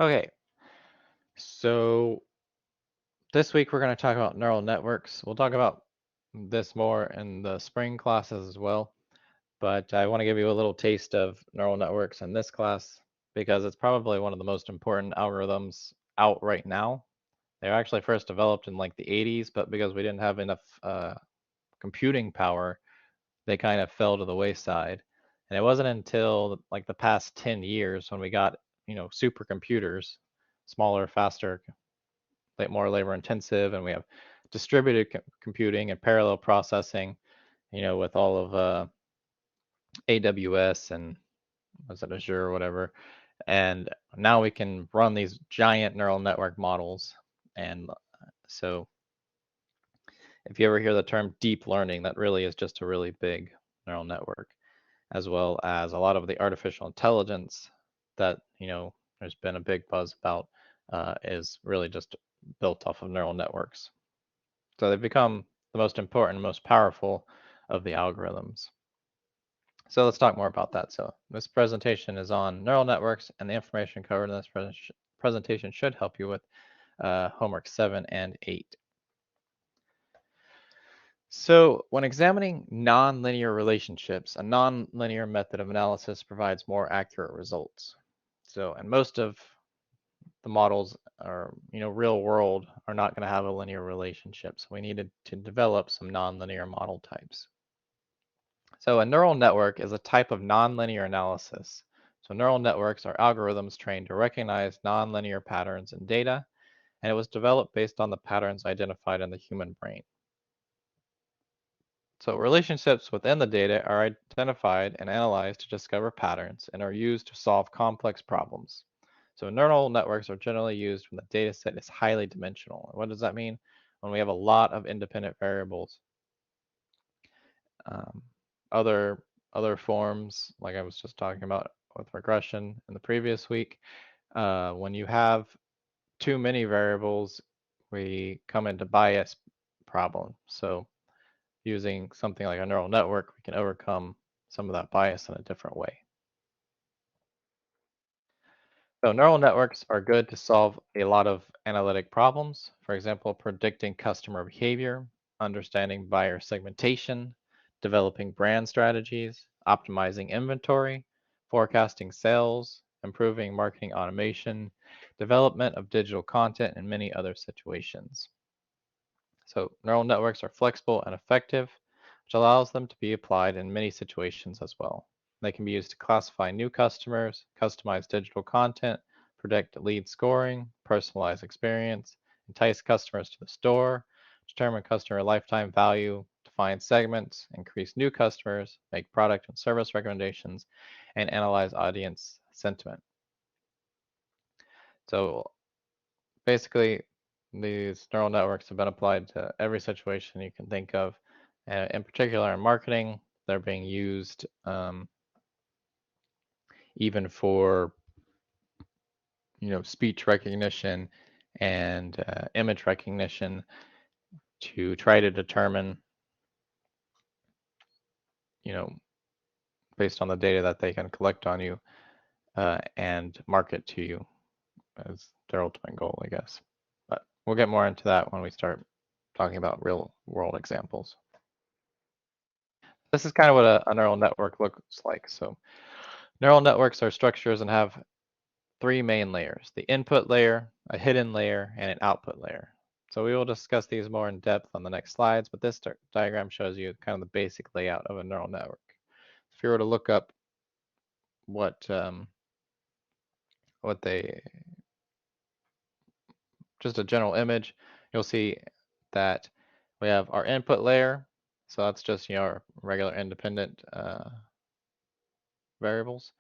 Okay, so this week we're going to talk about neural networks. We'll talk about this more in the spring classes as well, but I want to give you a little taste of neural networks in this class because it's probably one of the most important algorithms out right now. They were actually first developed in like the 80s, but because we didn't have enough computing power, they kind of fell to the wayside. And it wasn't until like the past 10 years when we got, supercomputers, smaller, faster, more labor intensive, and we have distributed computing and parallel processing, with all of AWS and was it Azure or whatever. And now we can run these giant neural network models. And so if you ever hear the term deep learning, that really is just a really big neural network, as well as a lot of the artificial intelligence that, there's been a big buzz about is really just built off of neural networks. So they've become the most important, most powerful of the algorithms. So let's talk more about that. So this presentation is on neural networks, and the information covered in this presentation should help you with homework 7 and 8. So when examining nonlinear relationships, a nonlinear method of analysis provides more accurate results. So, and most of the models are, real world are not going to have a linear relationship. So we needed to develop some nonlinear model types. So a neural network is a type of nonlinear analysis. So neural networks are algorithms trained to recognize nonlinear patterns in data, and it was developed based on the patterns identified in the human brain. So relationships within the data are identified and analyzed to discover patterns and are used to solve complex problems. So neural networks are generally used when the data set is highly dimensional. What does that mean? When we have a lot of independent variables. Um, other forms, like I was just talking about with regression in the previous week, when you have too many variables, we come into bias problem. So using something like a neural network, we can overcome some of that bias in a different way. So neural networks are good to solve a lot of analytic problems. For example, predicting customer behavior, understanding buyer segmentation, developing brand strategies, optimizing inventory, forecasting sales, improving marketing automation, development of digital content, and many other situations. So neural networks are flexible and effective, which allows them to be applied in many situations as well. They can be used to classify new customers, customize digital content, predict lead scoring, personalize experience, entice customers to the store, determine customer lifetime value, define segments, increase new customers, make product and service recommendations, and analyze audience sentiment. So basically, these neural networks have been applied to every situation you can think of. In particular, in marketing, they're being used even for speech recognition and image recognition to try to determine, you know, based on the data that they can collect on you and market to you as their ultimate goal, I guess. But we'll get more into that when we start talking about real world examples. This is kind of what a neural network looks like. So neural networks are structures and have three main layers: the input layer, a hidden layer, and an output layer. So we will discuss these more in depth on the next slides, but this diagram shows you kind of the basic layout of a neural network. If you were to look up what they, just a general image, you'll see that we have our input layer. So that's just our regular independent variables.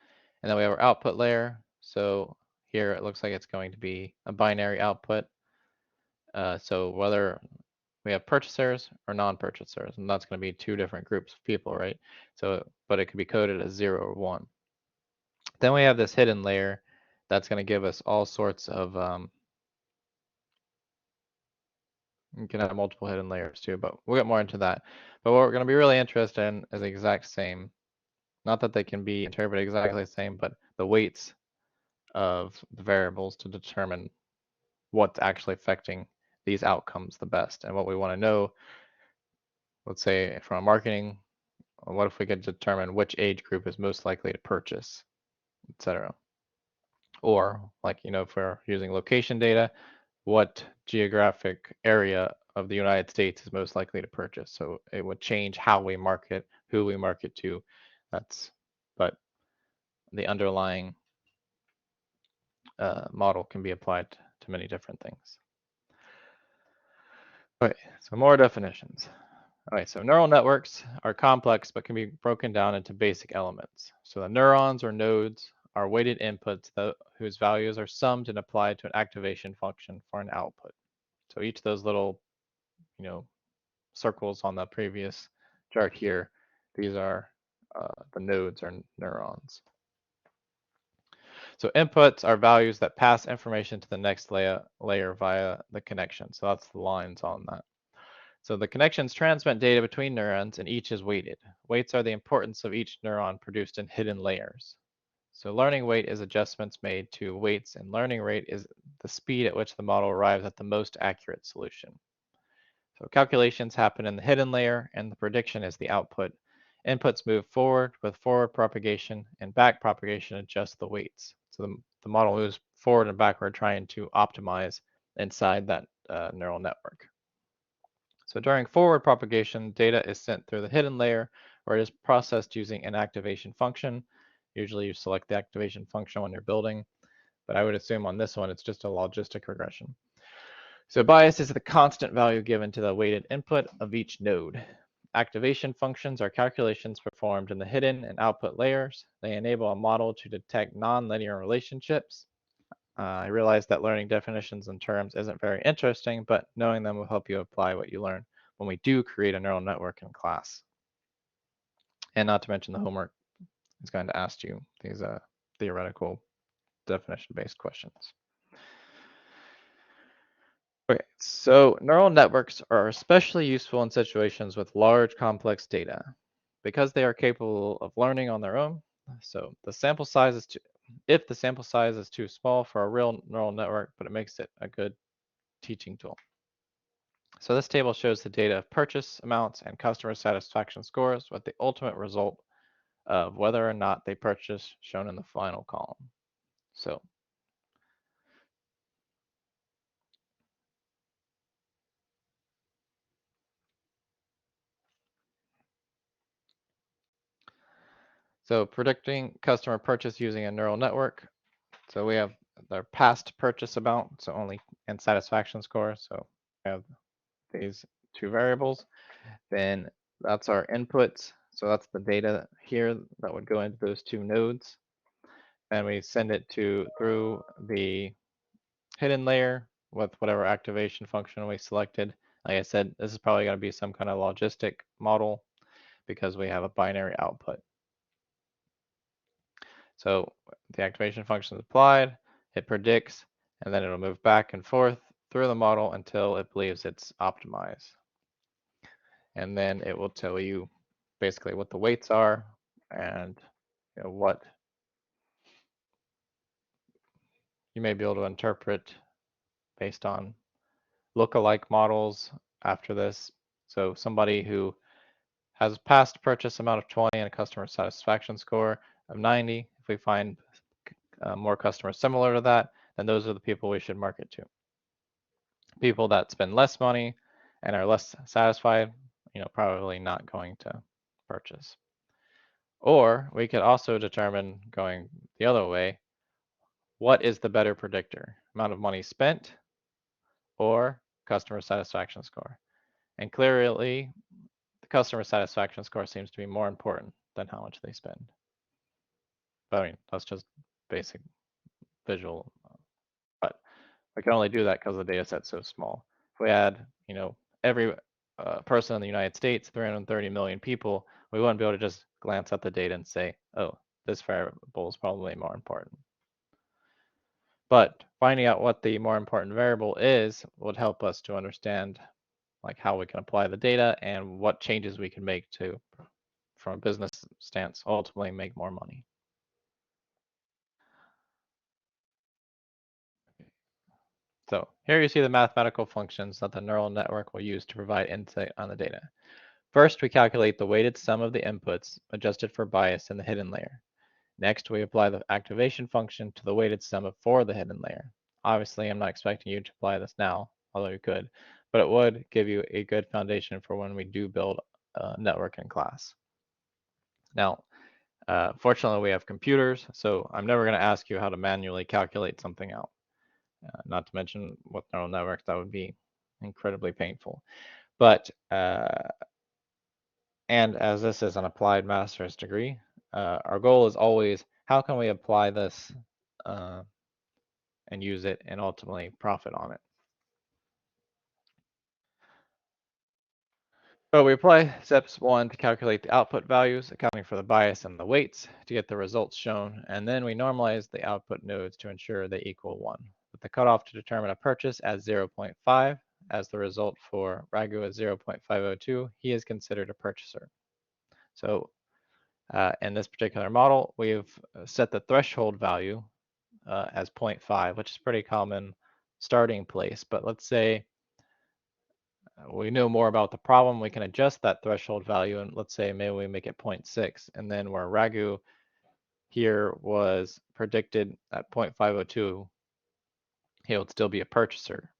And then we have our output layer. So here it looks like it's going to be a binary output. So whether we have purchasers or non-purchasers, and that's going to be two different groups of people, right? So, but it could be coded as 0 or 1. Then we have this hidden layer that's going to give us all sorts of, you can have multiple hidden layers too, but we'll get more into that. But what we're going to be really interested in is the exact same. Not that they can be interpreted exactly the same, but the weights of the variables to determine what's actually affecting these outcomes the best. And what we want to know, let's say from marketing, what if we could determine which age group is most likely to purchase, etc. Or like, if we're using location data, what geographic area of the United States is most likely to purchase. So it would change how we market, who we market to. But the underlying model can be applied to many different things. Okay, so more definitions. Okay, so neural networks are complex but can be broken down into basic elements. So the neurons or nodes are weighted inputs whose values are summed and applied to an activation function for an output. So each of those little, circles on the previous chart here, these are the nodes or neurons. So inputs are values that pass information to the next layer via the connection. So that's the lines on that. So the connections transmit data between neurons and each is weighted. Weights are the importance of each neuron produced in hidden layers. So learning weight is adjustments made to weights, and learning rate is the speed at which the model arrives at the most accurate solution. So calculations happen in the hidden layer and the prediction is the output. Inputs move forward with forward propagation and back propagation adjust the weights. So the model moves forward and backward trying to optimize inside that neural network. So during forward propagation, data is sent through the hidden layer where it is processed using an activation function. Usually you select the activation function when you're building, but I would assume on this one it's just a logistic regression. So bias is the constant value given to the weighted input of each node. Activation functions are calculations performed in the hidden and output layers. They enable a model to detect nonlinear relationships. I realize that learning definitions and terms isn't very interesting, but knowing them will help you apply what you learn when we do create a neural network in class. And not to mention the homework is going to ask you these theoretical definition-based questions. Okay, so neural networks are especially useful in situations with large complex data because they are capable of learning on their own. So the sample size is if the sample size is too small for a real neural network, but it makes it a good teaching tool. So this table shows the data of purchase amounts and customer satisfaction scores with the ultimate result of whether or not they purchase shown in the final column. So predicting customer purchase using a neural network. So we have their past purchase amount, so only and satisfaction score. So we have these two variables. Then that's our inputs. So that's the data here that would go into those two nodes. And we send it through the hidden layer with whatever activation function we selected. Like I said, this is probably going to be some kind of logistic model because we have a binary output. So the activation function is applied, it predicts, and then it'll move back and forth through the model until it believes it's optimized. And then it will tell you basically what the weights are and what you may be able to interpret based on lookalike models after this. So somebody who has past purchase amount of 20 and a customer satisfaction score of 90, if we find more customers similar to that, then those are the people we should market to. People that spend less money and are less satisfied, probably not going to purchase. Or we could also determine, going the other way, what is the better predictor? Amount of money spent or customer satisfaction score? And clearly, the customer satisfaction score seems to be more important than how much they spend. But I mean, that's just basic visual. But I can only do that because the data set's so small. If we had, every person in the United States, 330 million people, we wouldn't be able to just glance at the data and say, oh, this variable is probably more important. But finding out what the more important variable is would help us to understand like how we can apply the data and what changes we can make to, from a business stance, ultimately make more money. So here you see the mathematical functions that the neural network will use to provide insight on the data. First, we calculate the weighted sum of the inputs adjusted for bias in the hidden layer. Next, we apply the activation function to the weighted sum of for the hidden layer. Obviously, I'm not expecting you to apply this now, although you could, but it would give you a good foundation for when we do build a network in class. Now, fortunately, we have computers, so I'm never going to ask you how to manually calculate something out. Not to mention with neural networks, that would be incredibly painful. But, and as this is an applied master's degree, our goal is always how can we apply this and use it and ultimately profit on it. So we apply steps 1 to calculate the output values, accounting for the bias and the weights to get the results shown, and then we normalize the output nodes to ensure they equal 1, with the cutoff to determine a purchase as 0.5. As the result for Raghu is 0.502, he is considered a purchaser. So in this particular model, we've set the threshold value as 0.5, which is pretty common starting place. But let's say we know more about the problem, we can adjust that threshold value, and let's say maybe we make it 0.6, and then where Raghu here was predicted at 0.502, he would still be a purchaser,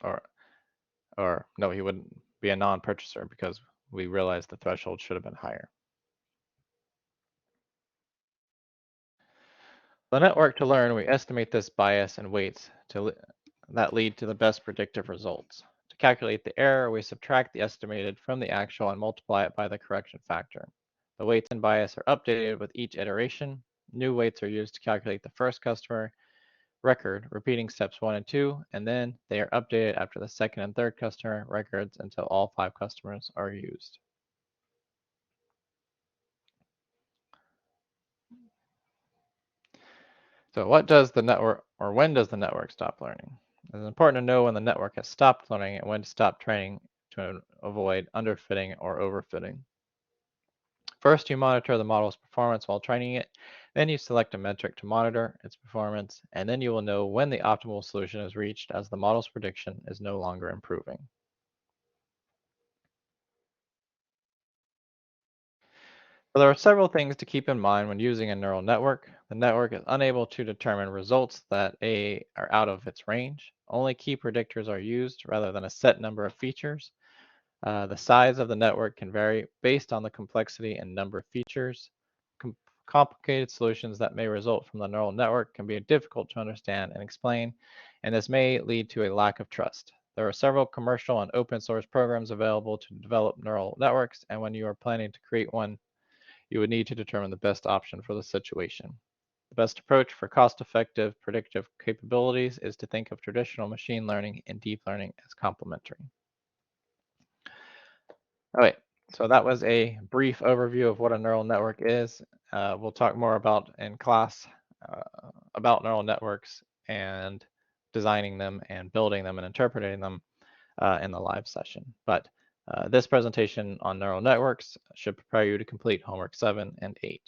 or no, he wouldn't be a non-purchaser because we realized the threshold should have been higher. The network to learn, we estimate this bias and weights that lead to the best predictive results. To calculate the error, we subtract the estimated from the actual and multiply it by the correction factor. The weights and bias are updated with each iteration. New weights are used to calculate the first customer record, repeating steps 1 and 2, and then they are updated after the second and third customer records until all 5 customers are used. So what does the network, or when does the network stop learning? It's important to know when the network has stopped learning and when to stop training to avoid underfitting or overfitting. First, you monitor the model's performance while training it. Then you select a metric to monitor its performance, and then you will know when the optimal solution is reached as the model's prediction is no longer improving. So there are several things to keep in mind when using a neural network. The network is unable to determine results that are out of its range. Only key predictors are used rather than a set number of features. The size of the network can vary based on the complexity and number of features. Complicated solutions that may result from the neural network can be difficult to understand and explain, and this may lead to a lack of trust. There are several commercial and open source programs available to develop neural networks, and when you are planning to create one, you would need to determine the best option for the situation. The best approach for cost-effective predictive capabilities is to think of traditional machine learning and deep learning as complementary. All right, so that was a brief overview of what a neural network is. We'll talk more about in class uh, about neural networks and designing them and building them and interpreting them in the live session. But this presentation on neural networks should prepare you to complete homework 7 and 8.